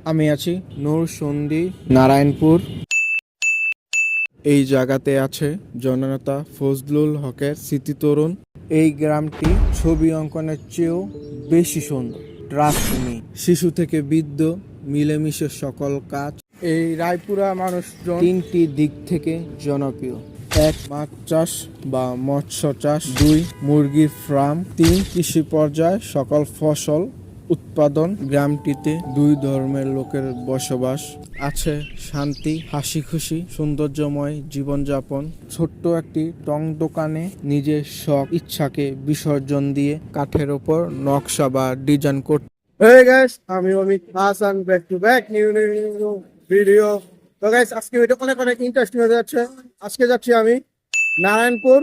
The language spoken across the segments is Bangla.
আমি আছি নূরসন্দি নারায়ণপুর। এই জায়গাতে আছে জননেতা ফজলুল হকের স্মৃতিতরণ। এই গ্রামটি ছবি অঙ্কনের চেয়েও বেশি সুন্দর। ট্রাস্ট মি, শিশু থেকে বৃদ্ধ মিলেমিশে সকল কাজ। এই রায়পুরা মানুষজন তিনটি দিক থেকে জনপ্রিয়: এক, মাছ চাষ বা মৎস্য চাষ; দুই, মুরগির ফার্ম; তিন, কৃষি পর্যায়ে সকল ফসল উৎপাদন। গ্রামটিতে দুই ধর্মের লোকের বসবাস আছে। শান্তি, হাসি খুশি, সৌন্দর্যময় জীবনযাপন। ছোট্ট একটি টং দোকানে নিজের শখ ইচ্ছাকে বিসর্জন দিয়ে কাঠের ওপর নকশা বা ডিজাইন করতে। Hey guys, আমি Amit Hasan, back to back new video. তো গাইস, আজকে ভিডিও অনেক ইন্টারেস্টিং হয়ে যাচ্ছে। আজকে যাচ্ছি আমি নারায়ণপুর,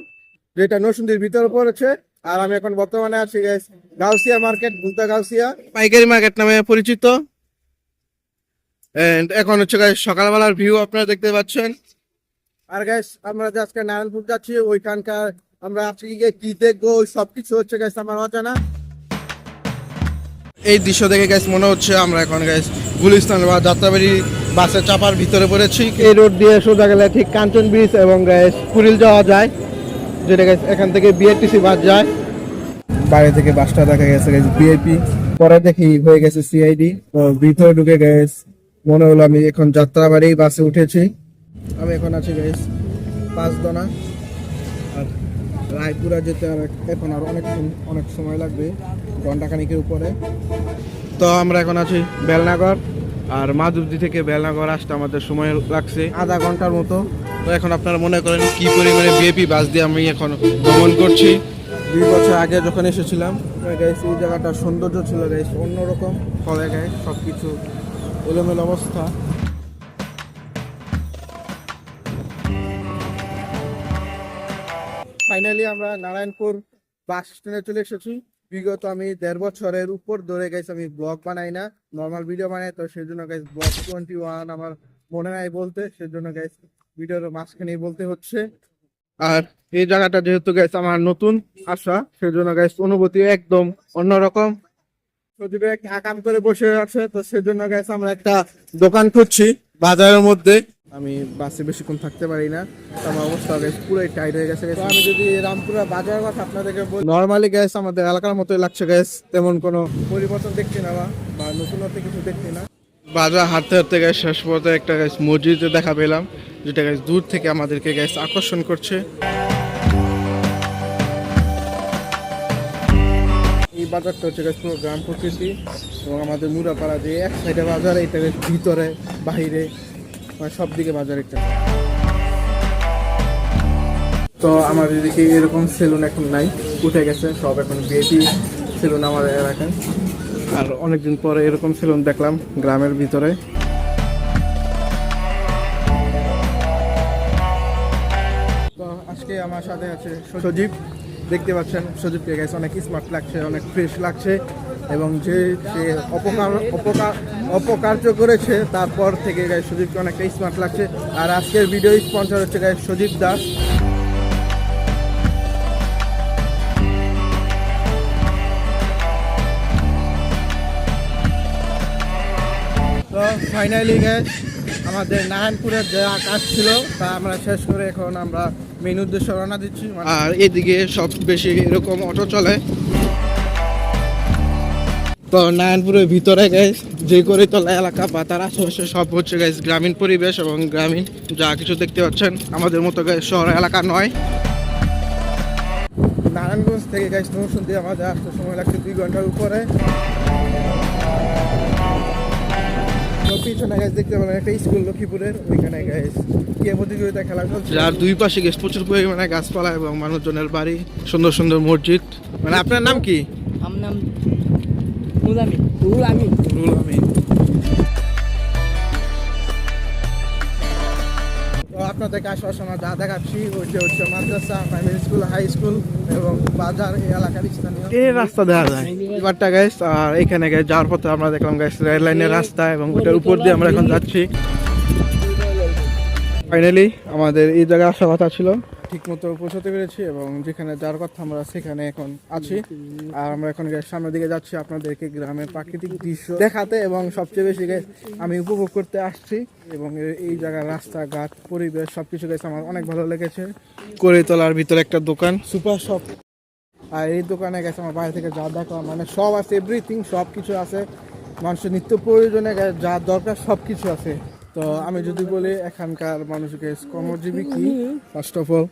যেটা নরসিংদীর ভিতরে পড়েছে। আর আমি এখন বর্তমানে আছি গাইস গাউসিয়া মার্কেট, ভুলতা গাউসিয়া পাইকারি মার্কেট নামে পরিচিত। এন্ড এখন হচ্ছে গাইস সকালবেলার ভিউ আপনারা দেখতে পাচ্ছেন। আর গাইস, আমরা যে আজকে নারায়ণপুর যাচ্ছি, ওইখানকার আমরা আজকে গিয়ে কি দেখবো সবকিছু হচ্ছে গাইস আমার অজানা। এই দৃশ্য দেখে গাইস মনে হচ্ছে আমরা এখন গাইস গুলিস্তান বা যাত্রাবাড়ি বাসে চাপার ভিতরে পড়েছি। এই রোড দিয়ে সোজা গেলে ঠিক কাঞ্চন ব্রিজ এবং গাইস কুড়িল যাওয়া যায়, যেটা গাইস এখান থেকে বিআরটিসি বাস যায়। বাইরে থেকে বাসটা দেখা গেছে গাইস বিআইপি, পরে দেখি হয়ে গেছে সিআইডি। তো ভিতরে ঢুকে গাইস মনে হলো আমি এখন যাত্রাবাড়ি বাসে উঠেছি। আমি এখন আছি গাইস পাঁচদনা। আর রায়পুরা যেতে আর এখন আর অনেক সময় লাগবে, ঘন্টাখানিকের উপরে। তো আমরা এখন আছি বেলনাগর, আর মাধবদী থেকে বেলনাগর আসতে আমাদের সময় লাগছে আধা ঘন্টার মতো। তো এখন আপনারা মনে করেন কি পরিমাণে বিএপি বাস দিয়ে আমি এখন ভ্রমণ করছি। 2 বছর আগে যখন এসেছিলাম গাইস, এই জায়গাটার সৌন্দর্য ছিল গাইস অন্যরকম। ফলে গাইস সবকিছু এলোমেলো অবস্থা। ফাইনালি আমরা নারায়ণপুর বাস স্ট্যান্ডে চলে এসেছি। বিগত আমি 1.5 বছরের উপর ধরে গেছি আমি ব্লগ বানাই না, নর্মাল ভিডিও বানাই। তো সেই জন্য গাইস ব্লগ 21 আমার মনে নাই বলতে, সেই জন্য গাইস ভিডিওর মাঝখানে বলতে হচ্ছে। আর এই জায়গাটা যেহেতু গাইস আমার নতুন আসা, সেই জন্য গাইস অনুভূতি একদম অন্যরকম। সজীবে কাম করে বসে আছে, তো সেই জন্য গাইস আমরা একটা দোকান খুঁজছি বাজারের মধ্যে। আমি বাসে বেশিক্ষণ থাকতে পারি না, আমার অবস্থা গাইস পুরোই টাইট হয়ে গেছে। আমি যদি রামপুরা বাজারের কথা আপনাদেরকে বলি, নরমালি গাইস আমাদের এলাকার মতোই লাগছে গাইস, তেমন কোনো পরিবর্তন দেখছি না বা নতুনত্ব কিছু দেখছি না। বাজার হাঁটতে হাঁটতে গাইস শেষ পর্যন্ত একটা গাইস মসজিদ দেখা পেলাম, যেটা গাইস দূর থেকে আমাদেরকে গাইস আকর্ষণ করছে। এই বাজারটা হচ্ছে গাইস পুরো গ্রাম প্রকৃতি, এবং আমাদের মুরাপাড়া যে এক সাইডে বাজার, এটা ভিতরে বাহিরে মানে সব দিকে বাজার একটা। তো আমাদের এদিকে এরকম সেলুন এখন নাই, উঠে গেছে সব, এখন বিআইপি সেলুন আমাদের এলাকায়। আর অনেকদিন পরে এরকম সেলুন দেখলাম গ্রামের ভিতরে। তো আজকে আমার সাথে আছে সজীব, দেখতে পাচ্ছেন সজীবকে গাইস অনেক স্মার্ট লাগছে, অনেক ফ্রেশ লাগছে, এবং যে সে অপকার্য করেছে তারপর থেকে গাইস সজীবকে অনেকটা স্মার্ট লাগছে। আর আজকের ভিডিও স্পন্সর হচ্ছে গাইস সজীব দাস। তো ফাইনালি গাইস আমাদের নারায়ণপুরের যে কাজ ছিল তা আমরা শেষ করে এখন আমরা মেইন উদ্দেশ্যে রওনা দিচ্ছি। আর এদিকে সব বেশি এরকম অটো চলে। তো নারায়ণপুরের ভিতরে গাইস যে করে তলা এলাকা বা তার আশেপাশে সব হচ্ছে গাইস গ্রামীণ পরিবেশ এবং গ্রামীণ যা কিছু দেখতে পাচ্ছেন, আমাদের মতো গাইস শহর এলাকা নয়। নারায়ণগঞ্জ থেকে গাইস নরসিংদী আমাদের আসতে সময় লাগছে 2 ঘন্টার উপরে। পিছনে গাইস দেখতে পেলাম একটা স্কুল লক্ষ্মীপুরের, ওইখানে গাইস কে প্রতিযোগিতা খেলা চলছে। যার দুই পাশে গাইস প্রচুর পরিমাণে গাছপালা এবং মানুষজনের বাড়ি, সুন্দর সুন্দর মসজিদ। মানে আপনার নাম কি? আমার নাম রুহুল আমিন। তো আপনাদেরকে আশেপাশে আমরা যা দেখাচ্ছি ওইটা হচ্ছে মাদ্রাসা, প্রাইমারি স্কুল, হাই স্কুল এবং বাজার এই এলাকার স্থানীয়। এই রাস্তা দেখা যায় এবারটা গাইস। আর এখানে গাইস যাওয়ার পথে আমরা দেখলাম গাইস রেল লাইনের রাস্তা, এবং ওটার উপর দিয়ে আমরা এখন যাচ্ছি। ফাইনালি আমাদের এই জায়গায় আসার কথা ছিল, ঠিক মতো পৌঁছাতে পেরেছি এবং যেখানে যাওয়ার কথা আমরা সেখানে এখন আছি। আর আমরা এখন সামনের দিকে যাচ্ছি আপনাদেরকে গ্রামের প্রাকৃতিক দৃশ্য দেখাতে এবং সবচেয়ে বেশি আমি উপভোগ করতে আসছি এবং এই জায়গার রাস্তাঘাট পরিবেশ সবকিছু গেছে আমার অনেক ভালো লেগেছে। করে তোলার ভিতরে একটা দোকান সুপার শপ, আর এই দোকানে গেছে আমার বাইরে থেকে যা দেখা মানে সব আছে, এভরিথিং সব কিছু আছে, মানুষের নিত্য প্রয়োজনে যা দরকার সব কিছু আছে। তো আমি যদি বলি এখানকার মানুষকে কর্মজীবী কি, ফার্স্ট অফ অল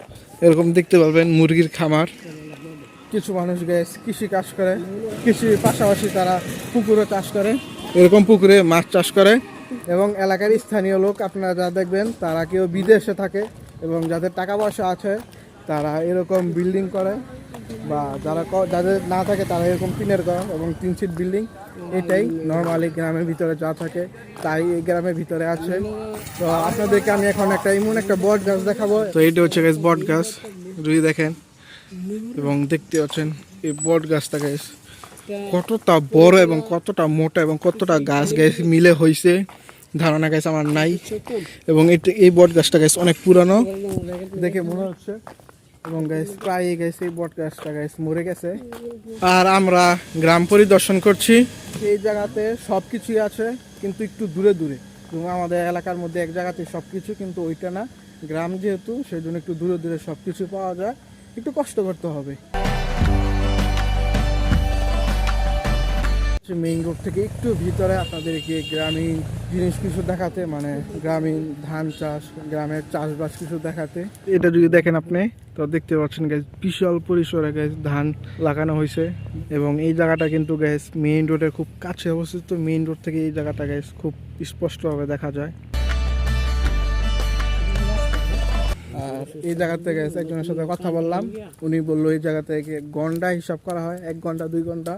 এরকম দেখতে পারবেন মুরগির খামার, কিছু মানুষ কৃষি কাজ করে, কৃষির পাশাপাশি তারা পুকুরও চাষ করে, এরকম পুকুরে মাছ চাষ করে। এবং এলাকার স্থানীয় লোক আপনারা যা দেখবেন তারা কেউ বিদেশে থাকে এবং যাদের টাকা পয়সা আছে তারা এরকম বিল্ডিং করে, বা যাদের না থাকে তারা এরকম টিনের ঘর এবং 3 সিট বিল্ডিং। এটাই নর্মালি গ্রামের ভিতরে যা থাকে তাই এই গ্রামের ভিতরে আছে। তো আপনাদেরকে আমি এখন এমন একটা বট গাছ দেখাবো। তো এইটা হচ্ছে গাছ বট গাছ, যদি দেখেন এবং দেখতে পাচ্ছেন এই বট গাছটা গাছ কতটা বড় এবং কতটা মোটা এবং কতটা গাছ মিলে হয়েছে ধারণা গাছ আমার নাই। এবং এই বট গাছটা গাছ অনেক পুরানো দেখে মনে হচ্ছে এবং প্রায় এই বট গাছটা মরে গেছে। আর আমরা গ্রাম পরিদর্শন করছি, এই জায়গাতে সব কিছুই আছে কিন্তু একটু দূরে দূরে, এবং আমাদের এলাকার মধ্যে এক জায়গাতে সব কিছু, কিন্তু ওইটা না, গ্রাম যেহেতু সেই জন্য একটু দূরে দূরে সব কিছু পাওয়া যায়, একটু কষ্ট করতে হবে। মেইন রোড থেকে একটু ভিতরে আপনাদেরকে গ্রামীণ জিনিস কিছু দেখাতে, মানে গ্রামীণ ধান চাষ, গ্রামের চাষবাস কিছু দেখাতে। এটা যদি দেখেন আপনি তো দেখতে পাচ্ছেন বিশাল পরিসরে ধান লাগানো হয়েছে এবং এই জায়গাটা কিন্তু মেইন রোডের খুব কাছে অবস্থিত। মেইন রোড থেকে এই জায়গাটা খুব স্পষ্টভাবে দেখা যায়। আর এই জায়গা থেকে একজনের সাথে কথা বললাম, উনি বললো এই জায়গা থেকে ঘন্টা হিসাব করা হয়, 1 ঘন্টা 2 ঘন্টা।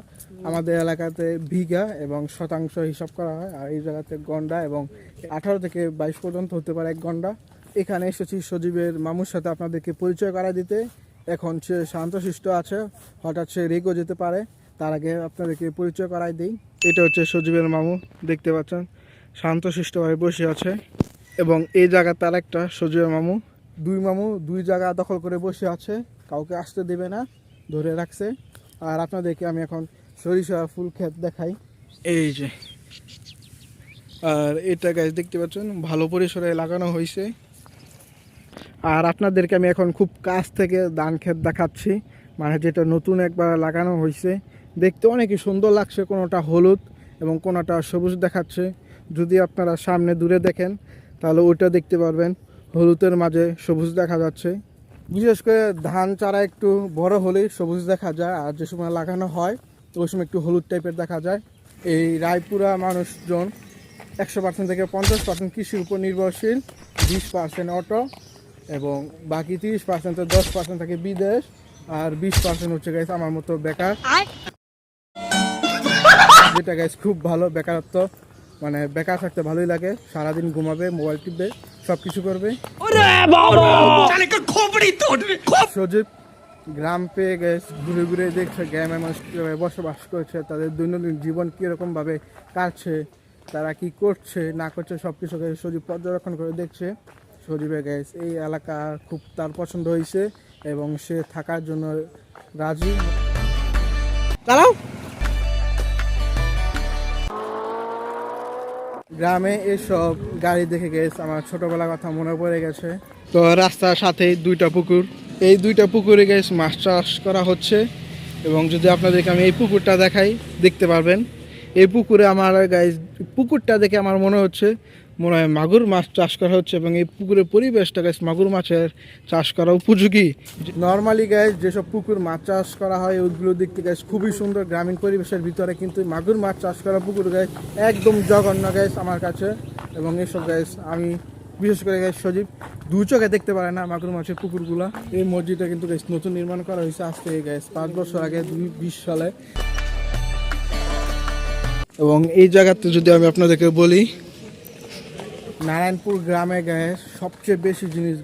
আমাদের এলাকাতে বিঘা এবং শতাংশ হিসাব করা হয়, আর এই জায়গাতে ঘন্টা এবং 18 থেকে 22 পর্যন্ত হতে পারে 1 ঘন্টা। এখানে এসেছি সজীবের মামুর সাথে আপনাদেরকে পরিচয় করা দিতে। এখন সে শান্তশিষ্ট আছে, হঠাৎ সে রেগও যেতে পারে, তার আগে আপনাদেরকে পরিচয় করাই দিই। এটা হচ্ছে সজীবের মামু, দেখতে পাচ্ছেন শান্তশিষ্টভাবে বসে আছে। এবং এই জায়গা তার একটা সজীবের মামু, 2 মামু 2 জায়গা দখল করে বসে আছে, কাউকে আসতে দেবে না, ধরে রাখছে। আর আপনাদেরকে আমি এখন সরিষা ফুল ক্ষেত দেখাই, এই যে। আর এটা গাছ দেখতে পাচ্ছেন ভালো পরিসরে লাগানো হয়েছে। আর আপনাদেরকে আমি এখন খুব কাছ থেকে ধান ক্ষেত দেখাচ্ছি, মানে যেটা নতুন একবার লাগানো হয়েছে, দেখতে অনেকই সুন্দর লাগছে। কোনোটা হলুদ এবং কোনোটা সবুজ দেখাচ্ছে। যদি আপনারা সামনে দূরে দেখেন তাহলে ওইটা দেখতে পারবেন, হলুদের মাঝে সবুজ দেখা যাচ্ছে। বিশেষ করে ধান চারা একটু বড় হলেই সবুজ দেখা যায়, আর যে সময় লাগানো হয় তো ওই সময় একটু হলুদ টাইপের দেখা যায়। এই রায়পুরা মানুষজন 100% থেকে 50% কৃষির উপর নির্ভরশীল, 20% অটো এবং বাকি 30% 10% থাকে বিদেশ, আর 20% হচ্ছে আমার মতো বেকার, যেটা খুব ভালো। বেকারত্ব মানে বেকার থাকতে ভালোই লাগে, সারাদিন ঘুমাবে, মোবাইল টিপবে, সব কিছু করবে। সজীব গ্রাম পেয়ে ঘুরে ঘুরে দেখছে গ্রামের মানুষ কীভাবে বসবাস করছে, তাদের দৈনন্দিন জীবন কীরকম ভাবে কাটছে, তারা কি করছে না করছে, সব কিছু সজীব পর্যবেক্ষণ করে দেখছে। সজীবের এই এলাকা খুব তার পছন্দ হয়েছে এবং সে থাকার জন্য রাজি। দাঁড়াও, গ্রামে এসব গাড়ি দেখে আমার ছোটবেলার কথা মনে পড়ে গেছে। তো রাস্তার সাথেই 2টা পুকুর, এই 2টা পুকুরে মাছ চাষ করা হচ্ছে। এবং যদি আপনাদেরকে আমি এই পুকুরটা দেখাই, দেখতে পারবেন এই পুকুরে আমার পুকুরটা দেখে আমার মনে হয় মাগুর মাছ চাষ করা হচ্ছে। এবং এই পুকুরের পরিবেশটা মাগুর মাছের চাষ করা উপযোগী। নর্মালি যেসব পুকুর মাছ চাষ করা হয় ওইগুলো দেখতে খুবই সুন্দর গ্রামীণ পরিবেশের ভিতরে, কিন্তু মাগুর মাছ চাষ করা পুকুর একদম জঘন্য আমার কাছে। এবং এইসব আমি বিশেষ করে সজীব 2 চোখে দেখতে পারে না মাগুর মাছের পুকুরগুলা। এই মসজিদটা কিন্তু নতুন নির্মাণ করা হয়েছে আজ থেকে 5 বছর আগে, 2020 সালে। এবং এই জায়গাতে যদি আমি আপনাদেরকে বলি, নারায়ণপুর গ্রামে সবচেয়ে বেশি জিনিস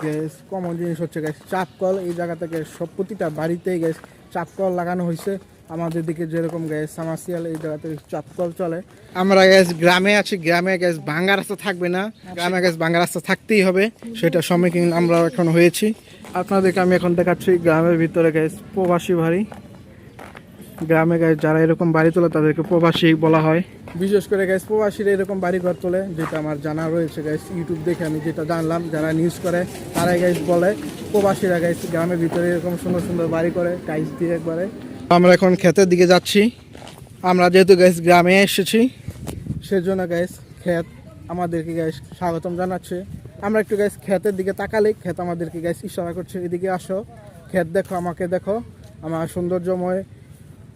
কমন জিনিস হচ্ছে চাপকল। এই জায়গা থেকে প্রতিটা বাড়িতেই চাপকল লাগানো হয়েছে। আমাদের দিকে যেরকম সামাসিয়াল, এই জায়গাতে চাপকল চলে। আমরা গ্রামে আছি, গ্রামে ভাঙ্গা রাস্তা থাকবে না, গ্রামে ভাঙ্গা রাস্তা থাকতেই হবে, সেটা সম্মুখীন আমরা এখন হয়েছি। আপনাদেরকে আমি এখন দেখাচ্ছি গ্রামের ভিতরে গাইস প্রবাসী বাড়ি। গ্রামে গাইস যারা এরকম বাড়ি তোলে তাদেরকে প্রবাসী বলা হয়। বিশেষ করে গাইস প্রবাসীরা এরকম বাড়ি ঘর তোলে, যেটা আমার জানা রয়েছে গাইস। ইউটিউব দেখে আমি যেটা জানলাম, যারা নিউজ করে তারাই গাইস বলে প্রবাসীরা গাইস গ্রামের ভিতরে এরকম সুন্দর সুন্দর বাড়ি করে টাইলস দিয়ে একবারে। আমরা এখন ক্ষেতের দিকে যাচ্ছি। আমরা যেহেতু গাইস গ্রামে এসেছি, সেজন্য গাইস ক্ষেত আমাদেরকে গাইস স্বাগতম জানাচ্ছে। আমরা একটু গাইস ক্ষেতের দিকে তাকালে ক্ষেত আমাদেরকে গাইস ইশারা করছে, এদিকে আসো, ক্ষেত দেখো, আমাকে দেখো, আমার সৌন্দর্যময়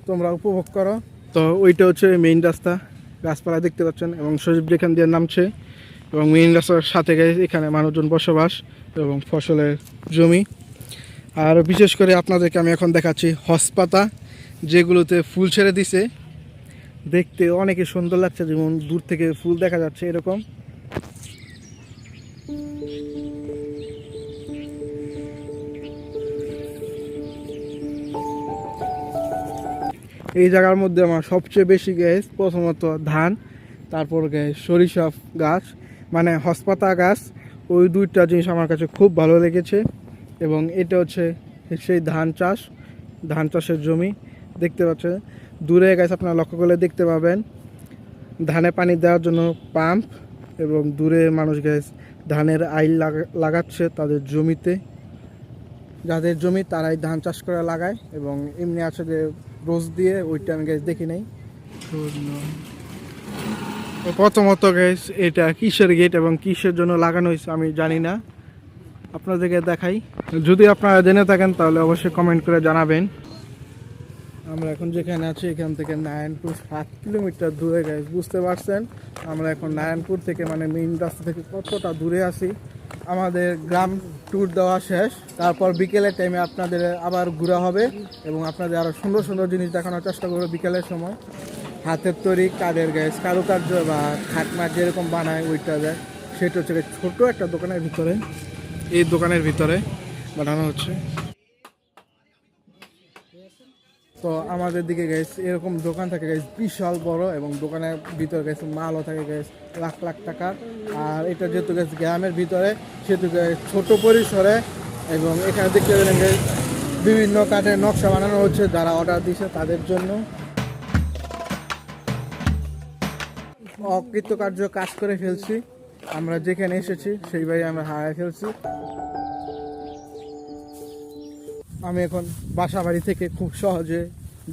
তোমরা উপভোগ করো। তো ওইটা হচ্ছে মেইন রাস্তা, গাছপালা দেখতে পাচ্ছেন এবং সজীব যেখান দিয়ে নামছে, এবং মেইন রাস্তার সাথে গাইস এখানে মানুষজন বসবাস এবং ফসলের জমি। আর বিশেষ করে আপনাদেরকে আমি এখন দেখাচ্ছি হসপাতা, যেগুলোতে ফুল ছেড়ে দিছে, দেখতে অনেকে সুন্দর লাগছে, যেমন দূর থেকে ফুল দেখা যাচ্ছে এরকম। এই জায়গার মধ্যে আমার সবচেয়ে বেশি গ্যাস প্রথমত ধান, তারপর গ্যাস সরিষা গাছ, মানে হসপাতা গাছ, ওই দুইটা জিনিস আমার কাছে খুব ভালো লেগেছে। এবং এটা হচ্ছে সেই ধান চাষের জমি দেখতে পাচ্ছেন। দূরে গাছ আপনারা লক্ষ্য করলে দেখতে পাবেন ধানে পানি দেওয়ার জন্য পাম্প, এবং দূরে মানুষ গ্যাস ধানের আইল লাগাচ্ছে তাদের জমিতে। যাদের জমি তারাই ধান চাষ করে লাগায়, এবং এমনি আছে যে রোজ দিয়ে, ওইটা আমি গ্যাস দেখি নাই। প্রথমত গ্যাস এটা কিসের গেট এবং কিসের জন্য লাগানো হয়েছে আমি জানি না, আপনাদেরকে দেখাই। যদি আপনারা জেনে থাকেন তাহলে অবশ্যই কমেন্ট করে জানাবেন। আমরা এখন যেখানে আছি এখান থেকে নারায়ণপুর 7 কিলোমিটার দূরে গাইস, বুঝতে পারছেন আমরা এখন নারায়ণপুর থেকে মানে মেইন রাস্তা থেকে কতটা দূরে আছি। আমাদের গ্রাম ট্যুর দেওয়া শেষ, তারপর বিকেলের টাইমে আপনাদের আবার ঘোরা হবে এবং আপনাদের আরও সুন্দর সুন্দর জিনিস দেখানোর চেষ্টা করবো বিকেলের সময়। হাতের তৈরি কাঠের গ্যাস কারুকার্য বা খাটমাট যেরকম বানায় ওইটা যায়, সেটা হচ্ছে ছোট একটা দোকানের ভিতরে, এই দোকানের ভিতরে বানানো হচ্ছে। তো আমাদের দিকে গাইস এরকম দোকান থাকে গাইস বিশাল বড়, এবং দোকানের ভিতরে গাইস মালও থাকে গাইস লাখ লাখ টাকার। আর এটা যেহেতু গাইস গ্রামের ভিতরে, সেহেতু গাইস ছোট পরিসরে, এবং এখানে দেখতে পেলেন গাইস বিভিন্ন কাঠের নকশা বানানো হচ্ছে যারা অর্ডার দিয়েছে তাদের জন্য। অকৃতকার্য কাজ করে ফেলছি, আমরা যেখানে এসেছি সেই বাড়ি আমরা হারায় ফেলছি। আমি এখন বাসা বাড়ি থেকে খুব সহজে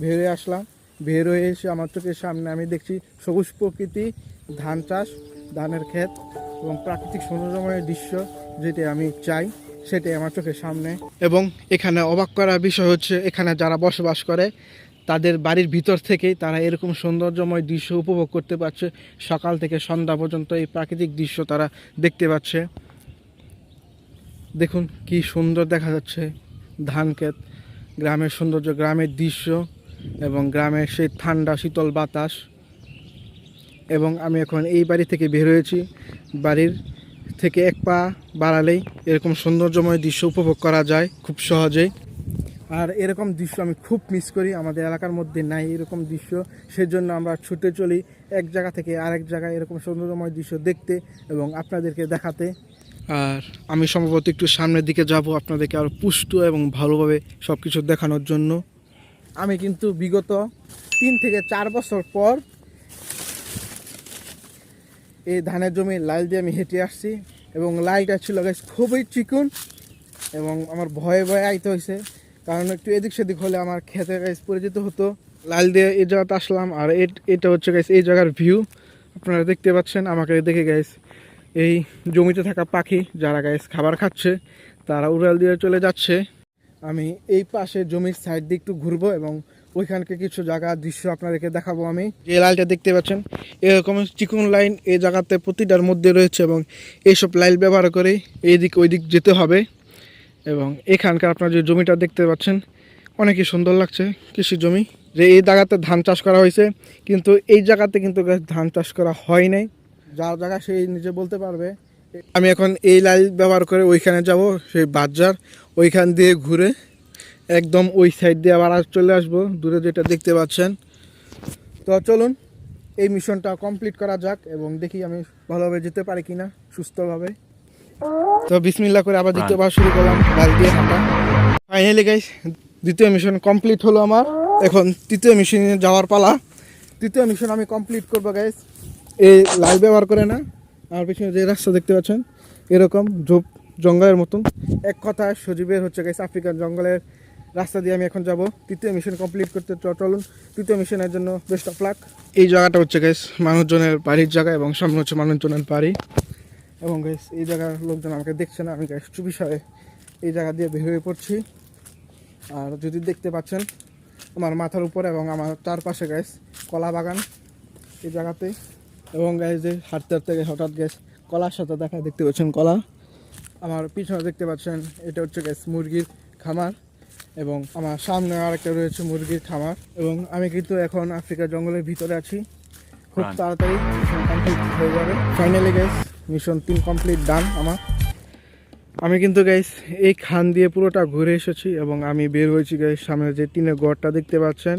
বেরিয়ে আসলাম। বের হয়ে এসে আমার চোখের সামনে আমি দেখছি সবুজ প্রকৃতি, ধান চাষ, ধানের ক্ষেত এবং প্রাকৃতিক সৌন্দর্যময় দৃশ্য, যেটি আমি চাই সেটাই আমার চোখের সামনে। এবং এখানে অবাক করার বিষয় হচ্ছে এখানে যারা বসবাস করে তাদের বাড়ির ভিতর থেকেই তারা এরকম সৌন্দর্যময় দৃশ্য উপভোগ করতে পারছে। সকাল থেকে সন্ধ্যা পর্যন্ত এই প্রাকৃতিক দৃশ্য তারা দেখতে পাচ্ছে। দেখুন কি সুন্দর দেখা যাচ্ছে ধান ক্ষেত, গ্রামের সৌন্দর্য, গ্রামের দৃশ্য এবং গ্রামের সেই ঠান্ডা শীতল বাতাস। এবং আমি এখন এই বাড়ি থেকে বের হয়েছি, বাড়ির থেকে এক পা বাড়ালেই এরকম সৌন্দর্যময় দৃশ্য উপভোগ করা যায় খুব সহজেই। আর এরকম দৃশ্য আমি খুব মিস করি, আমাদের এলাকার মধ্যে নাই এরকম দৃশ্য, সেজন্য আমরা ছুটে চলি এক জায়গা থেকে আরেক জায়গায় এরকম সৌন্দর্যময় দৃশ্য দেখতে এবং আপনাদেরকে দেখাতে। আর আমি সম্ভবত একটু সামনের দিকে যাব আপনাদেরকে আরও পুষ্ট এবং ভালোভাবে সব কিছু দেখানোর জন্য। আমি কিন্তু বিগত 3 থেকে 4 বছর পর এই ধানের জমি লাইল দিয়ে আমি হেঁটে আসছি, এবং লাইলটা ছিল গাইস খুবই চিকুন, এবং আমার ভয়ে ভয়ে আইতে হয়েছে, কারণ একটু এদিক সেদিক হলে আমার খেতে গাইস পড়ে যেতে হতো। লাইল দিয়ে এই জায়গাতে আসলাম, আর এটা হচ্ছে গাইস এই জায়গার ভিউ, আপনারা দেখতে পাচ্ছেন। আমাকে দেখে গাইস এই জমিতে থাকা পাখি যারা গাইস খাবার খাচ্ছে তারা উড়াল দিয়ে চলে যাচ্ছে। আমি এই পাশে জমির সাইড দিয়ে একটু ঘুরবো এবং ওইখানকে কিছু জায়গা দৃশ্য আপনাদেরকে দেখাবো। আমি যে লাইনটা দেখতে পাচ্ছেন এরকম চিকন লাইন এই জায়গাতে প্রতিটার মধ্যে রয়েছে, এবং এইসব লাইন ব্যবহার করে এইদিক ওই দিক যেতে হবে। এবং এখানকার আপনারা যে জমিটা দেখতে পাচ্ছেন অনেকই সুন্দর লাগছে, কৃষি জমি, যে এই জায়গাতে ধান চাষ করা হয়েছে, কিন্তু এই জায়গাতে কিন্তু ধান চাষ করা হয় নাই। যার জায়গা সেই নিজে বলতে পারবে। আমি এখন এই লাইন ব্যবহার করে ওইখানে যাব, সেই বাজার ওইখান দিয়ে ঘুরে একদম ওই সাইড দিয়ে আবার চলে আসবো দূরে যেটা দেখতে পাচ্ছেন। তো চলুন এই মিশনটা কমপ্লিট করা যাক এবং দেখি আমি ভালোভাবে যেতে পারি কিনা সুস্থভাবে। তো বিসমিল্লাহ করে আবার দ্বিতীয়বার শুরু করলাম গাড়ি দিয়ে হাঁটা। ফাইনালি গাইস দ্বিতীয় মিশন কমপ্লিট হলো আমার। এখন তৃতীয় মিশনে যাওয়ার পালা। তৃতীয় মিশন আমি কমপ্লিট করবো গাইস এই লাইভ ব্যবহার করে না। আমার পিছনে যে রাস্তা দেখতে পাচ্ছেন এরকম ঝোপ জঙ্গলের মতন, এক কথায় সজীবের হচ্ছে গাইস আফ্রিকান জঙ্গলের রাস্তা দিয়ে আমি এখন যাব তৃতীয় মিশন কমপ্লিট করতে। চলুন তৃতীয় মিশনের জন্য বেস্ট অফ লাক। এই জায়গাটা হচ্ছে গাইস মানুষজনের বাড়ির জায়গা এবং সামনে হচ্ছে মানুষজনের বাড়ি এবং গাইস এই জায়গার লোকজন আমাকে দেখছে না। আমি গাইস চুপি সারে এই জায়গা দিয়ে বের হয়ে পড়ছি। আর যদি দেখতে পাচ্ছেন আমার মাথার উপরে এবং আমার চারপাশে গাইস কলা বাগান এই জায়গাতে, এবং গাইস যে হাঁটতে হাঁটতে হঠাৎ গাইস কলার সাথে দেখা দেখতে পাচ্ছেন কলা। আমার পিছনে দেখতে পাচ্ছেন এটা হচ্ছে গাইস মুরগির খামার এবং আমার সামনে আরেকটা রয়েছে মুরগির খামার। এবং আমি কিন্তু এখন আফ্রিকার জঙ্গলের ভিতরে আছি। খুব তাড়াতাড়ি মিশন কমপ্লিট হয়ে যাবে। ফাইনালি গাইস মিশন 3 কমপ্লিট ডান আমার। আমি কিন্তু গাইস এই খান দিয়ে পুরোটা ঘুরে এসেছি এবং আমি বের হয়েছি গাইস সামনে যে টিনের ঘরটা দেখতে পাচ্ছেন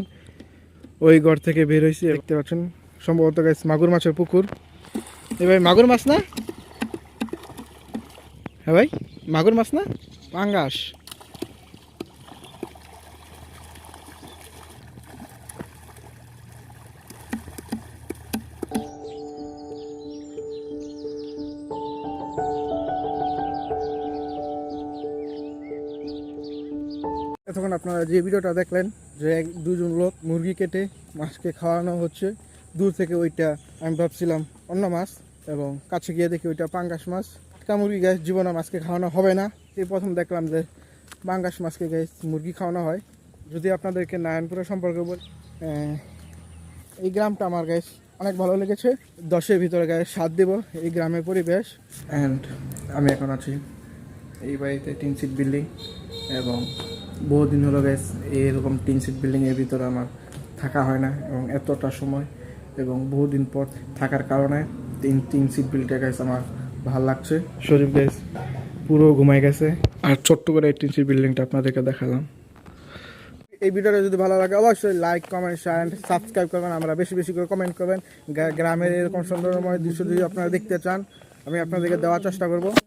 ওই ঘর থেকে বের হয়েছি। দেখতে পাচ্ছেন সম্ভবত গাইস মাগুর মাছের পুকুর। এ ভাই মাগুর মাছ না? হ্যাঁ ভাই মাগুর মাছ না, পাঙ্গাস। এতক্ষণ আপনারা যে ভিডিওটা দেখলেন যে দুজন লোক মুরগি কেটে মাছকে খাওয়ানো হচ্ছে দূর থেকে, ওইটা আমি ভাবছিলাম অন্য মাছ এবং কাছে গিয়ে দেখি ওইটা পাঙ্গাস মাছ। একটা মুরগি গ্যাস জীবনে মাছকে খাওয়ানো হবে না। এই প্রথম দেখলাম যে পাঙ্গাস মাছকে গ্যাস মুরগি খাওয়ানো হয়। যদি আপনাদেরকে নারায়ণপুরের সম্পর্কে এই গ্রামটা আমার গ্যাস অনেক ভালো লেগেছে। 10-এর ভিতরে গ্যাস 7 দেব এই গ্রামের পরিবেশ। অ্যান্ড আমি এখন আছি এই বাড়িতে, টিন সিট বিল্ডিং, এবং বহুদিন হলো গ্যাস এরকম টিন সিট বিল্ডিংয়ের ভিতরে আমার থাকা হয় না এবং এতটা সময় এবং বহুদিন পর থাকার কারণে টিন সিট বিল্ডিংটা গ্যাস আমার ভালো লাগছে। শরীফ গ্যাস পুরো ঘুমাই গেছে আর ছোট্ট করে এই টিন সিট বিল্ডিংটা আপনাদেরকে দেখালাম। এই ভিডিওটা যদি ভালো লাগে অবশ্যই like comment share and subscribe করবেন। আমরা বেশি বেশি করে কমেন্ট করবেন। গ্রামের এরকম সুন্দরময় দৃশ্য যদি আপনারা দেখতে চান আমি আপনাদেরকে দেওয়ার চেষ্টা করব।